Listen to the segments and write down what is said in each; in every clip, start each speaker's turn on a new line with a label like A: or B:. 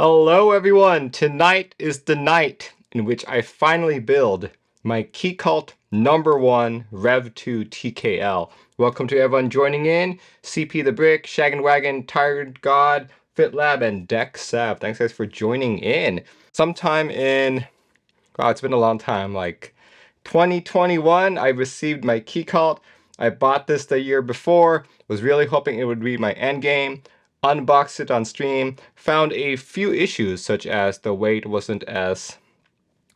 A: Hello everyone! Tonight is the night in which I finally build my Keycult #1 Rev 2 TKL. Welcome to everyone joining in. CP the Brick, Shaggin' Wagon, Tired God, FitLab, and Deck Sav. Thanks guys for joining in. Sometime in, wow, it's been a long time, like 2021, I received my Keycult. I bought this the year before, was really hoping it would be my endgame. Unboxed it on stream, found a few issues such as the weight wasn't as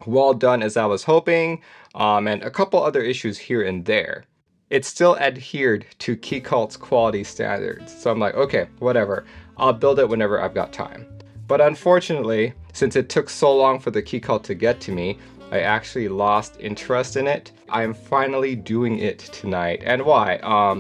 A: well done as I was hoping, and a couple other issues here and there. It still adhered to Keycult's quality standards, so I'm like, okay, whatever, I'll build it whenever I've got time. But unfortunately, since it took so long for the Keycult to get to me, I actually lost interest in it. I'm finally doing it tonight. And why?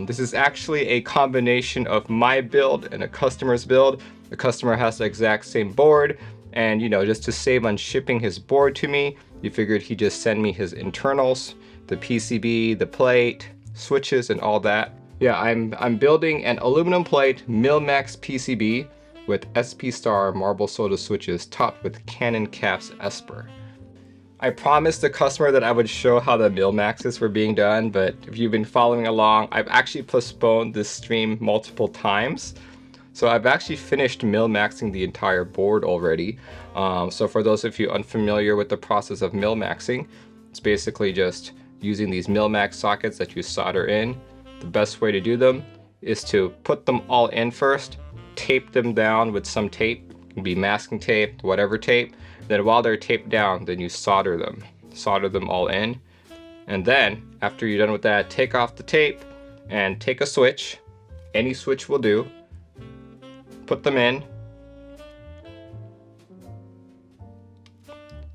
A: This is actually a combination of my build and a customer's build. The customer has the exact same board, and just to save on shipping his board to me, you figured he'd just send me his internals, the PCB, the plate, switches, and all that. Yeah, I'm building an aluminum plate Mil-Max PCB with SP Star marble soda switches topped with Canon Caps Esper. I promised the customer that I would show how the Mil-Maxes were being done, but if you've been following along, I've actually postponed this stream multiple times. So I've actually finished Mil-Maxing the entire board already. So for those of you unfamiliar with the process of Mil-Maxing, it's basically just using these Mil-Max sockets that you solder in. The best way to do them is to put them all in first, tape them down with some tape. It can be masking tape, whatever tape. Then while they're taped down, then you solder them all in. And then after you're done with that, take off the tape and take a switch, any switch will do, put them in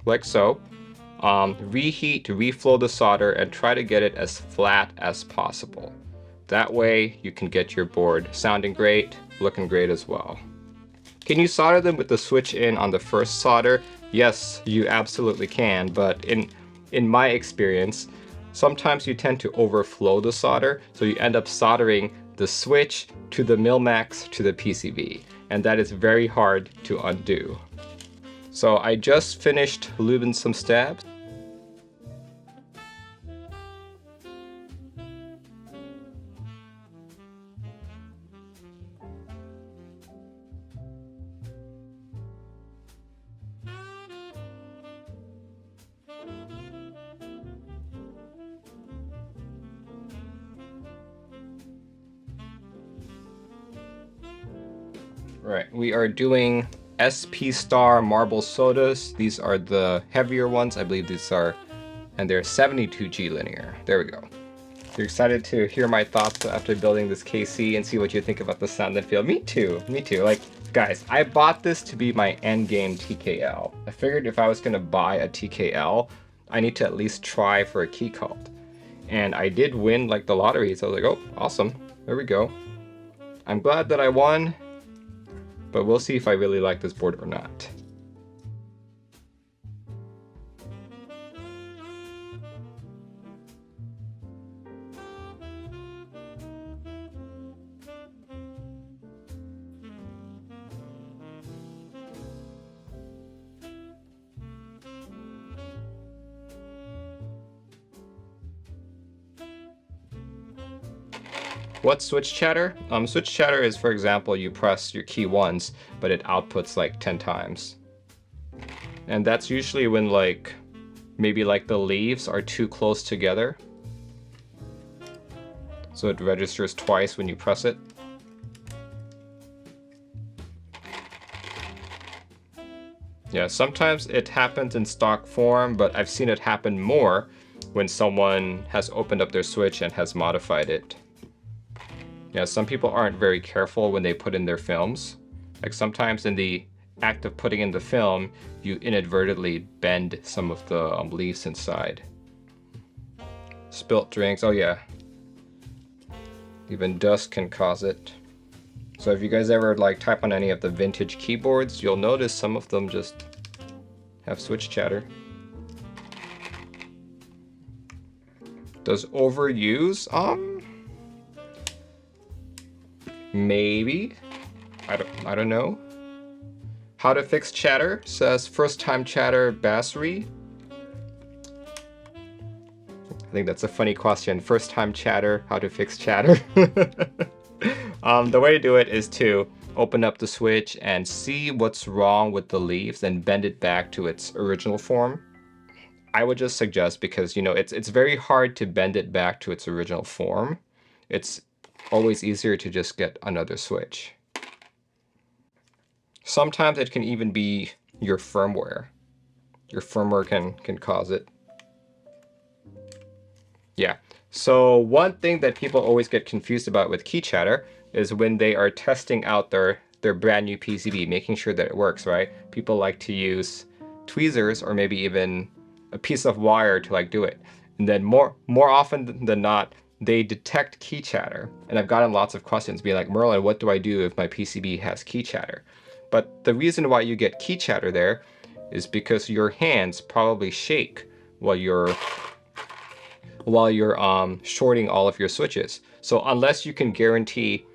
A: like so, reheat, reflow the solder, and try to get it as flat as possible. That way you can get your board sounding great, looking great as well. Can you solder them with the switch in on the first solder? Yes, you absolutely can, but in my experience, sometimes you tend to overflow the solder, so you end up soldering the switch to the Mil-Max to the PCB, and that is very hard to undo. So I just finished lubing some stabs. Right, we are doing SP Star marble sodas. These are the heavier ones. I believe these are, and they're 72G linear. There we go. You're excited to hear my thoughts after building this KC and see what you think about the sound and feel. Me too, me too. Like, guys, I bought this to be my endgame TKL. I figured if I was gonna buy a TKL, I need to at least try for a Keycult. And I did win like the lottery, so I was like, oh, awesome, there we go. I'm glad that I won, but we'll see if I really like this board or not. What's switch chatter? Switch chatter is, for example, you press your key once, but it outputs like 10 times. And that's usually when maybe the leaves are too close together. So it registers twice when you press it. Yeah, sometimes it happens in stock form, but I've seen it happen more when someone has opened up their switch and has modified it. Yeah, some people aren't very careful when they put in their films. Like sometimes in the act of putting in the film, you inadvertently bend some of the leaves inside. Spilt drinks, oh yeah. Even dust can cause it. So if you guys ever type on any of the vintage keyboards, you'll notice some of them just have switch chatter. Does overuse? Maybe. I don't know. How to fix chatter, says first time chatter Basri. I think that's a funny question. First time chatter, how to fix chatter. The way to do it is to open up the switch and see what's wrong with the leaves and bend it back to its original form. I would just suggest, because you know it's very hard to bend it back to its original form. It's always easier to just get another switch. Sometimes it can even be your firmware. Your firmware can cause it. Yeah. So one thing that people always get confused about with key chatter is when they are testing out their brand new PCB, making sure that it works, right? People like to use tweezers or maybe even a piece of wire to like do it. And then more often than not, they detect key chatter. And I've gotten lots of questions being like, Merlin, what do I do if my PCB has key chatter? But the reason why you get key chatter there is because your hands probably shake while you're shorting all of your switches. So unless you can guarantee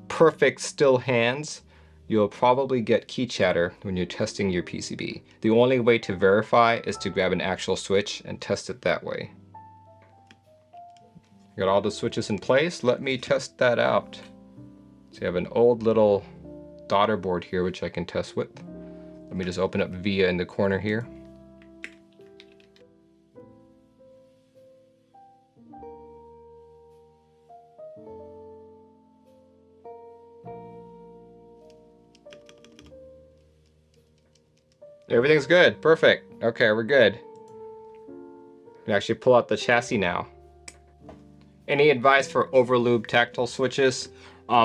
A: perfect still hands, you'll probably get key chatter when you're testing your PCB. The only way to verify is to grab an actual switch and test it that way. Got all the switches in place. Let me test that out. So I have an old little daughter board here which I can test with. Let me just open up VIA in the corner here. Everything's good. Perfect. Okay, we're good. We can actually pull out the chassis now. Any advice for overlubed tactile switches?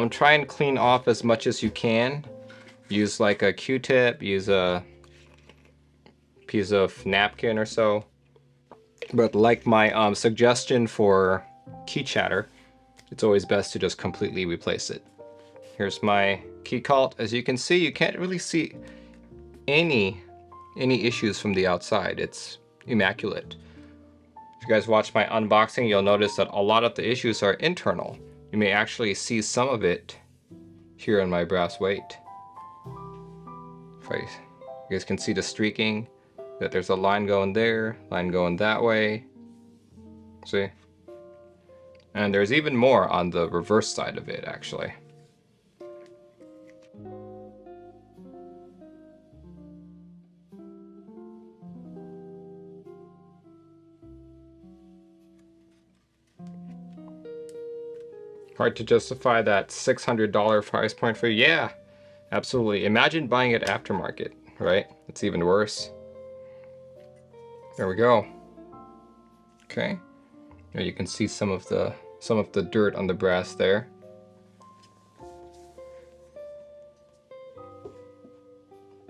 A: Try and clean off as much as you can. Use like a Q-tip, use a piece of napkin or so. But like my suggestion for key chatter, it's always best to just completely replace it. Here's my keycult. As you can see, you can't really see any issues from the outside. It's immaculate. If you guys watch my unboxing, you'll notice that a lot of the issues are internal. You may actually see some of it here on my brass weight. You guys can see the streaking, that there's a line going there, line going that way. See? And there's even more on the reverse side of it, actually. Hard to justify that $600 price point for you. Yeah, absolutely. Imagine buying it aftermarket, right? It's even worse. There we go. Okay. Now you can see some of the dirt on the brass there.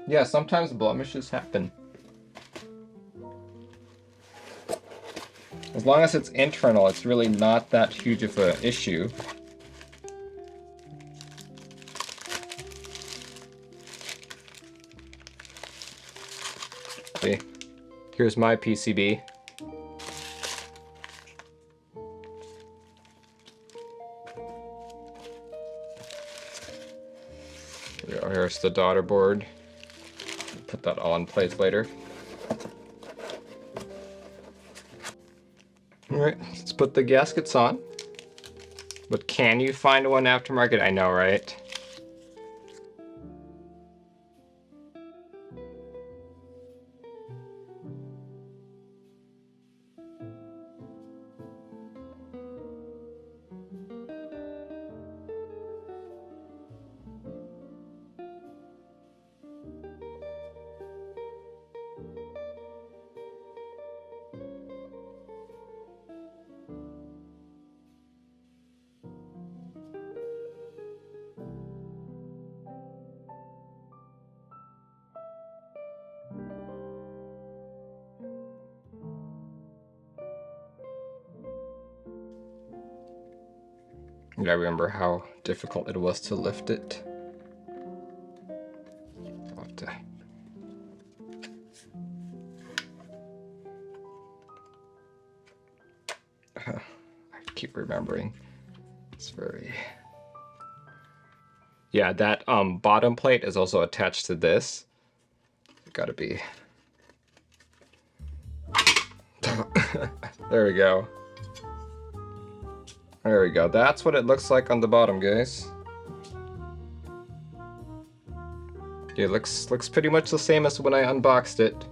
A: Yeah, sometimes blemishes happen. As long as it's internal, it's really not that huge of an issue. See, here's my PCB. Here's the daughter board. Put that all in place later. Alright, let's put the gaskets on. But can you find one aftermarket? I know, right? I remember how difficult it was to lift it. I keep remembering. It's very... Yeah, that bottom plate is also attached to this. gotta be. There we go. There we go. That's what it looks like on the bottom, guys. Yeah, it looks pretty much the same as when I unboxed it.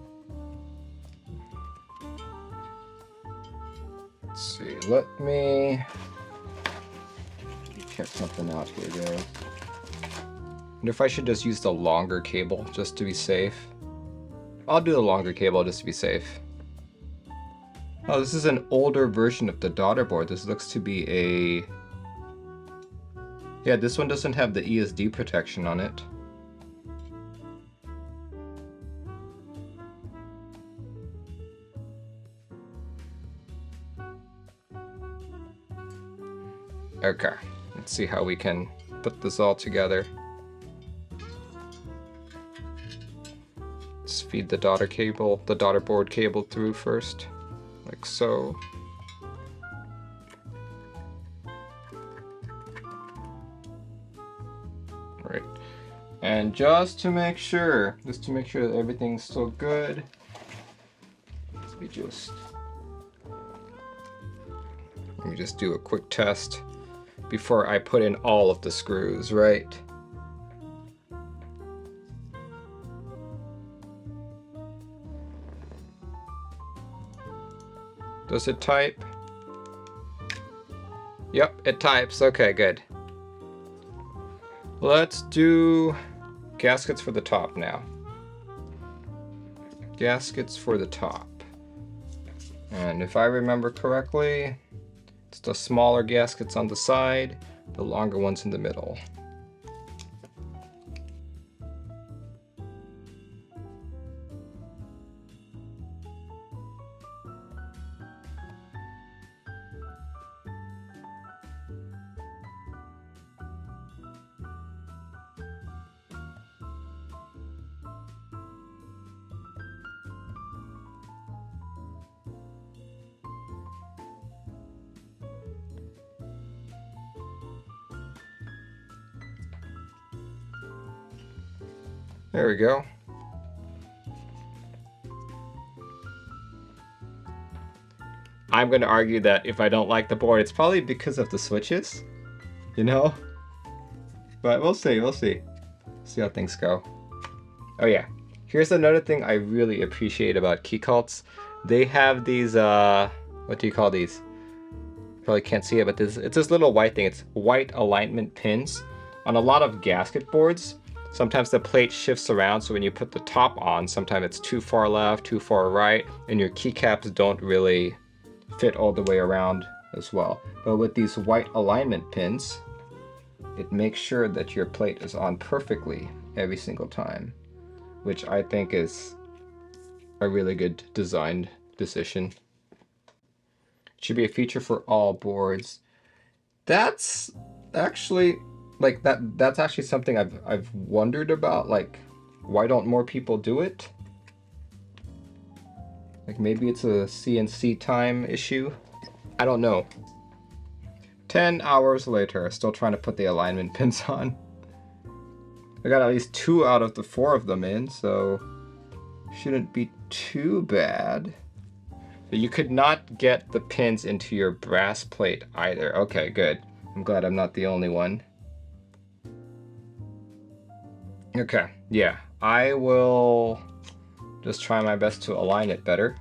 A: Let's see. Let me check something out here, guys. I wonder if I should just use the longer cable just to be safe. I'll do the longer cable just to be safe. Oh, this is an older version of the daughter board. This looks to be a... Yeah, this one doesn't have the ESD protection on it. Okay, let's see how we can put this all together. Let's feed the daughter board cable through first, like so. Right, and just to make sure that everything's still good, let me just do a quick test before I put in all of the screws, right? Does it type? Yep, it types. Okay, good. Let's do gaskets for the top now. Gaskets for the top. And if I remember correctly, it's the smaller gaskets on the side, the longer ones in the middle. There we go. I'm going to argue that if I don't like the board, it's probably because of the switches, you know? But we'll see, See how things go. Oh yeah, here's another thing I really appreciate about Keycults. They have these, what do you call these? Probably can't see it, but it's this little white thing. It's white alignment pins. On a lot of gasket boards, sometimes the plate shifts around, so when you put the top on, sometimes it's too far left, too far right, and your keycaps don't really fit all the way around as well. But with these white alignment pins, it makes sure that your plate is on perfectly every single time, which I think is a really good design decision. It should be a feature for all boards. That's actually... like that's actually something I've wondered about, like why don't more people do it? Like maybe it's a CNC time issue. I don't know. 10 hours later, still trying to put the alignment pins on. I got at least 2 out of the 4 of them in, so shouldn't be too bad. But you could not get the pins into your brass plate either. Okay, good. I'm glad I'm not the only one. Okay, yeah, I will just try my best to align it better.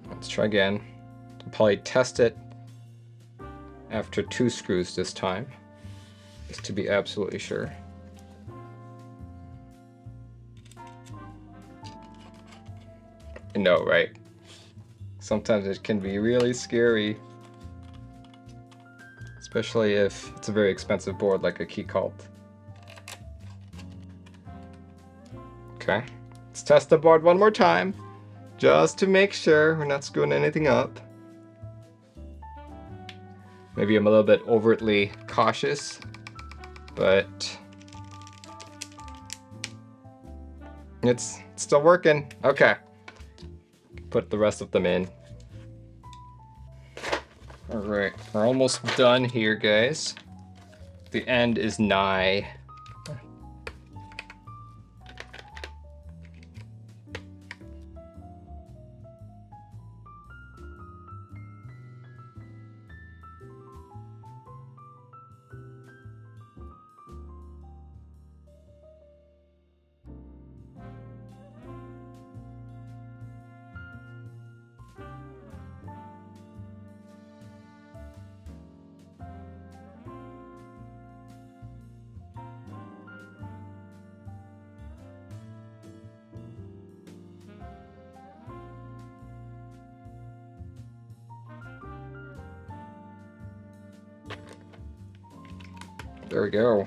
A: Let's try again. I'll probably test it after 2 screws this time, just to be absolutely sure. I know, right? Sometimes it can be really scary, especially if it's a very expensive board like a Keycult. Okay, let's test the board one more time, just to make sure we're not screwing anything up. Maybe I'm a little bit overtly cautious, but it's still working. Okay. Put the rest of them in. Alright, we're almost done here, guys. The end is nigh. There we go.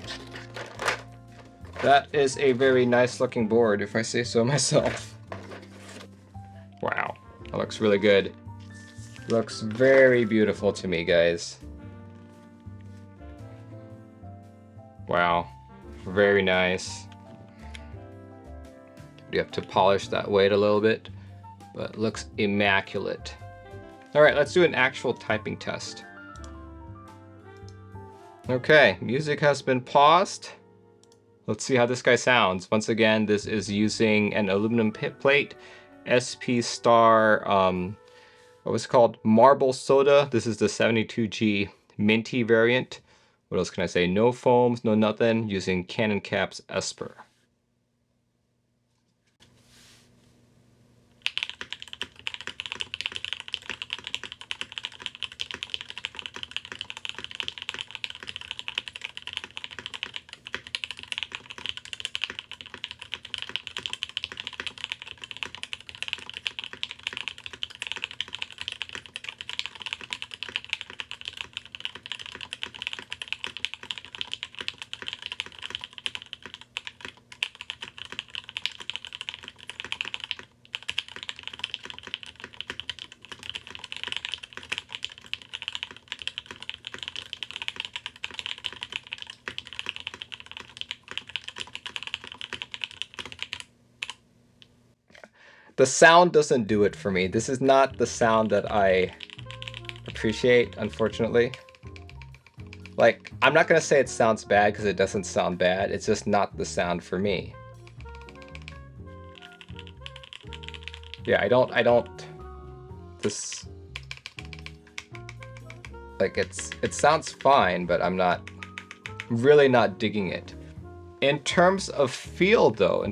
A: That is a very nice looking board, if I say so myself. Wow, that looks really good. Looks very beautiful to me, guys. Wow, very nice. You have to polish that weight a little bit, but it looks immaculate. All right, let's do an actual typing test. Okay, music has been paused. Let's see how this guy sounds. Once again, this is using an aluminum plate, SP Star, what was it called? Marble Soda. This is the 72G minty variant. What else can I say? No foams, no nothing, using Canon Caps Esper. The sound doesn't do it for me. This is not the sound that I appreciate, unfortunately. Like, I'm not gonna say it sounds bad because it doesn't sound bad. It's just not the sound for me. Yeah, I don't, this, like, it sounds fine, but I'm really not digging it. In terms of feel though,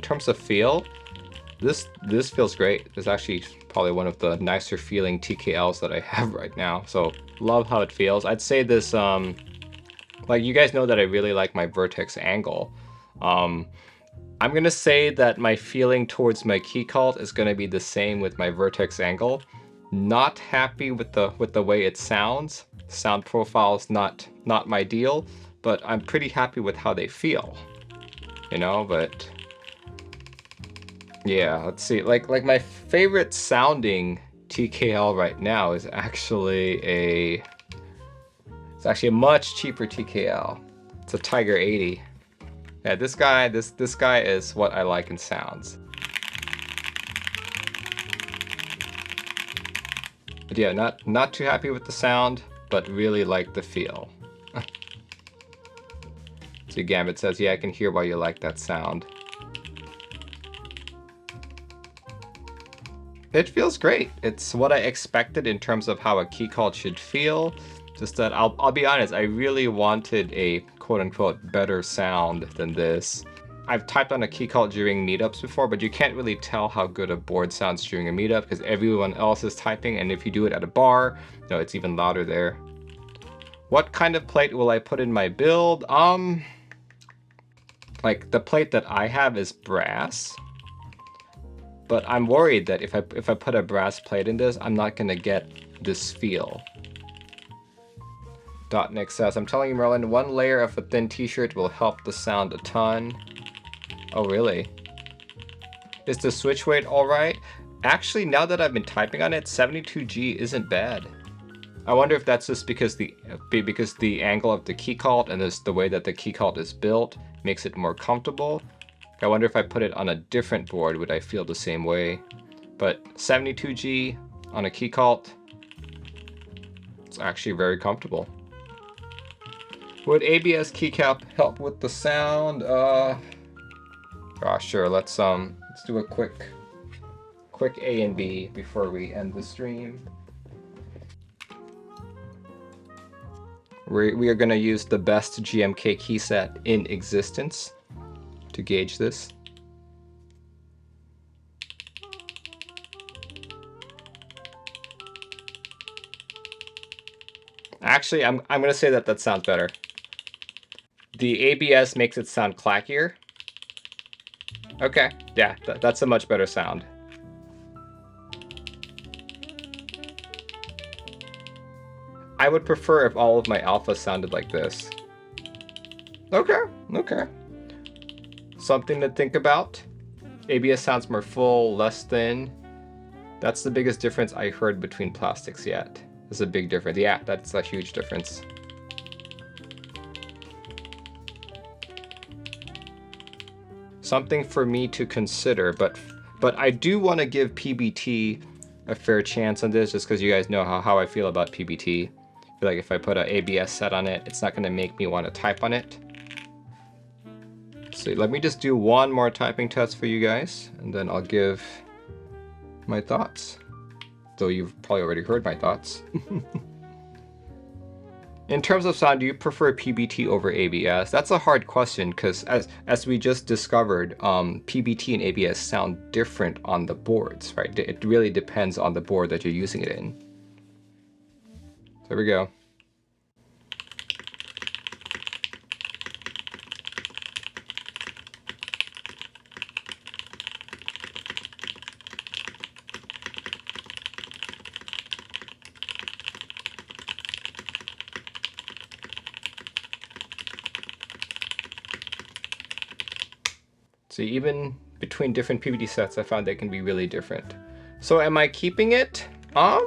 A: this feels great. It's actually probably one of the nicer feeling TKLs that I have right now. So love how it feels. I'd say this, like you guys know that I really like my vertex angle. I'm gonna say that my feeling towards my keycult is gonna be the same with my vertex angle. Not happy with the way it sounds. Sound profile is not my deal, but I'm pretty happy with how they feel. You know, but yeah, let's see. Like my favorite sounding TKL right now is actually it's actually a much cheaper TKL. It's a Tiger 80. Yeah, this guy is what I like in sounds. But yeah, not too happy with the sound, but really like the feel. See, Gambit says, yeah, I can hear why you like that sound. It feels great. It's what I expected in terms of how a keycult should feel. Just that I'll be honest, I really wanted a quote-unquote better sound than this. I've typed on a keycult during meetups before, but you can't really tell how good a board sounds during a meetup because everyone else is typing, and if you do it at a bar, no, it's even louder there. What kind of plate will I put in my build? Like the plate that I have is brass. But I'm worried that if I put a brass plate in this, I'm not gonna get this feel. Nick says, I'm telling you, Merlin, one layer of a thin t-shirt will help the sound a ton. Oh, really? Is the switch weight alright? Actually, now that I've been typing on it, 72G isn't bad. I wonder if that's just because the angle of the keycult and the way that the keycult is built makes it more comfortable. I wonder if I put it on a different board, would I feel the same way? But 72G on a keycult, It's actually very comfortable. Would ABS keycap help with the sound? Sure. Let's do a quick A and B before we end the stream. We are going to use the best GMK key set in existence to gauge this. Actually, I'm going to say that sounds better. The ABS makes it sound clackier. Okay, yeah, that's a much better sound. I would prefer if all of my alphas sounded like this. Okay. Something to think about. ABS sounds more full, less thin. That's the biggest difference I heard between plastics yet. There's a big difference. Yeah, that's a huge difference. Something for me to consider, but I do want to give PBT a fair chance on this, just because you guys know how I feel about PBT. I feel like if I put an ABS set on it, it's not going to make me want to type on it. So let me just do one more typing test for you guys, and then I'll give my thoughts. Though you've probably already heard my thoughts. In terms of sound, do you prefer PBT over ABS? That's a hard question, because as we just discovered, PBT and ABS sound different on the boards, right? It really depends on the board that you're using it in. There we go. So even between different PBT sets, I found they can be really different. So am I keeping it? Hard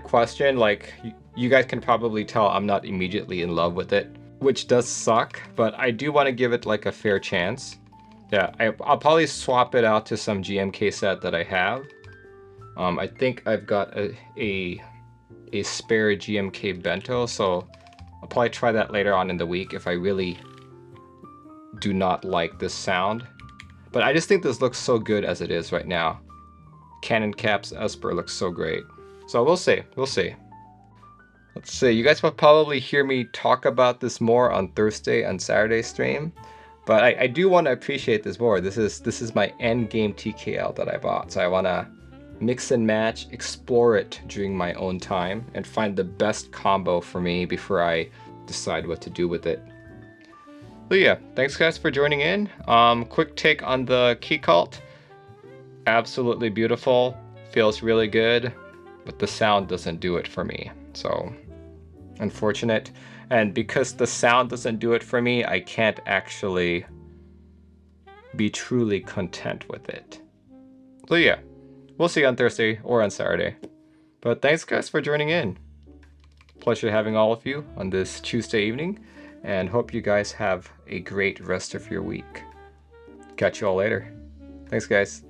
A: question. Like, you guys can probably tell I'm not immediately in love with it, which does suck, but I do want to give it like a fair chance. Yeah, I'll probably swap it out to some GMK set that I have. I think I've got a spare GMK bento, so I'll probably try that later on in the week if I really do not like this sound. But I just think this looks so good as it is right now. Canon Caps Esper looks so great. So we'll see. Let's see. You guys will probably hear me talk about this more on Thursday and Saturday stream. But I do want to appreciate this board. This is my end game TKL that I bought. So I want to mix and match, explore it during my own time, and find the best combo for me before I decide what to do with it. So yeah, thanks guys for joining in. Quick take on the Keycult. Absolutely beautiful. Feels really good, but the sound doesn't do it for me. So unfortunate. And because the sound doesn't do it for me, I can't actually be truly content with it. So yeah, we'll see you on Thursday or on Saturday. But thanks guys for joining in. Pleasure having all of you on this Tuesday evening, and hope you guys have a great rest of your week. Catch you all later. Thanks guys.